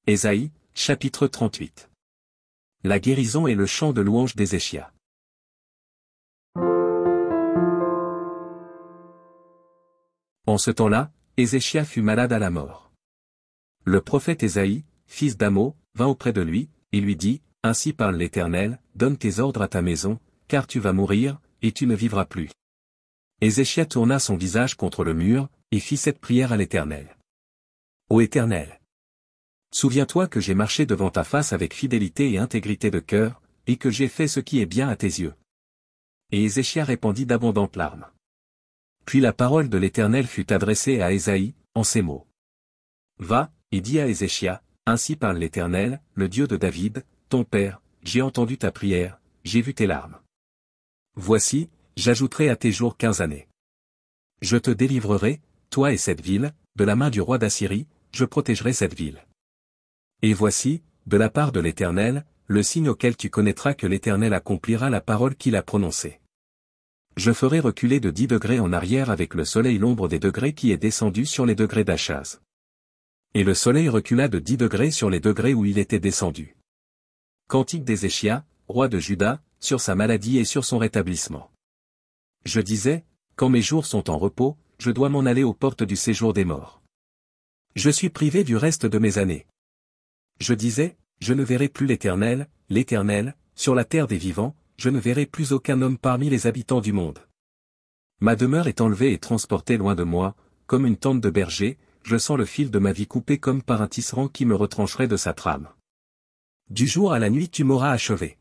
Ésaïe, chapitre 38. La guérison et le chant de louange d'Ézéchia. En ce temps-là, Ézéchia fut malade à la mort. Le prophète Ésaïe, fils d'Amo, vint auprès de lui, et lui dit, « Ainsi parle l'Éternel, donne tes ordres à ta maison, car tu vas mourir, et tu ne vivras plus. » Ézéchia tourna son visage contre le mur, et fit cette prière à l'Éternel. « Ô Éternel! Souviens-toi que j'ai marché devant ta face avec fidélité et intégrité de cœur, et que j'ai fait ce qui est bien à tes yeux. » Et Ézéchia répandit d'abondantes larmes. Puis la parole de l'Éternel fut adressée à Ésaïe, en ces mots. « Va, et dis à Ézéchia, ainsi parle l'Éternel, le Dieu de David, ton père, j'ai entendu ta prière, j'ai vu tes larmes. Voici, j'ajouterai à tes jours 15 années. Je te délivrerai, toi et cette ville, de la main du roi d'Assyrie, je protégerai cette ville. Et voici, de la part de l'Éternel, le signe auquel tu connaîtras que l'Éternel accomplira la parole qu'il a prononcée. Je ferai reculer de 10 degrés en arrière avec le soleil l'ombre des degrés qui est descendu sur les degrés d'Achaz. Et le soleil recula de 10 degrés sur les degrés où il était descendu. Cantique d'Ézéchia, roi de Juda, sur sa maladie et sur son rétablissement. Je disais, quand mes jours sont en repos, je dois m'en aller aux portes du séjour des morts. Je suis privé du reste de mes années. Je disais, je ne verrai plus l'Éternel, sur la terre des vivants, je ne verrai plus aucun homme parmi les habitants du monde. Ma demeure est enlevée et transportée loin de moi, comme une tente de berger, je sens le fil de ma vie coupé comme par un tisserand qui me retrancherait de sa trame. Du jour à la nuit tu m'auras achevé.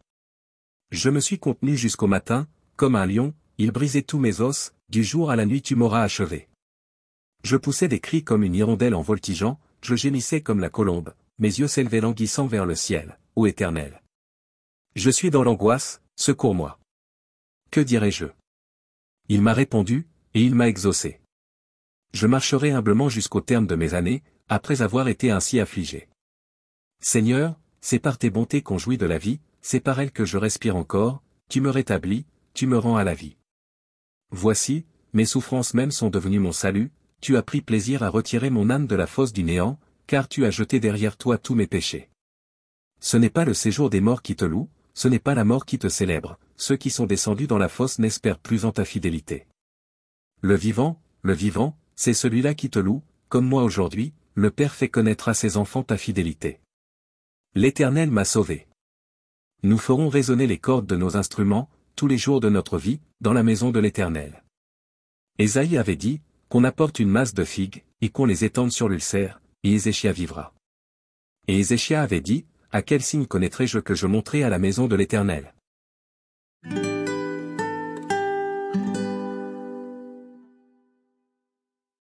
Je me suis contenu jusqu'au matin, comme un lion, il brisait tous mes os, du jour à la nuit tu m'auras achevé. Je poussais des cris comme une hirondelle en voltigeant, je gémissais comme la colombe, mes yeux s'élevaient languissant vers le ciel, ô Éternel. Je suis dans l'angoisse, secours-moi. Que dirai-je? Il m'a répondu, et il m'a exaucé. Je marcherai humblement jusqu'au terme de mes années, après avoir été ainsi affligé. Seigneur, c'est par tes bontés qu'on jouit de la vie, c'est par elles que je respire encore, tu me rétablis, tu me rends à la vie. Voici, mes souffrances mêmes sont devenues mon salut, tu as pris plaisir à retirer mon âme de la fosse du néant, car tu as jeté derrière toi tous mes péchés. Ce n'est pas le séjour des morts qui te loue, ce n'est pas la mort qui te célèbre, ceux qui sont descendus dans la fosse n'espèrent plus en ta fidélité. Le vivant, c'est celui-là qui te loue, comme moi aujourd'hui, le Père fait connaître à ses enfants ta fidélité. L'Éternel m'a sauvé. Nous ferons résonner les cordes de nos instruments, tous les jours de notre vie, dans la maison de l'Éternel. Ésaïe avait dit, qu'on apporte une masse de figues, et qu'on les étende sur l'ulcère, et Ézéchia vivra. Et Ézéchia avait dit, à quel signe connaîtrai-je que je monterai à la maison de l'Éternel?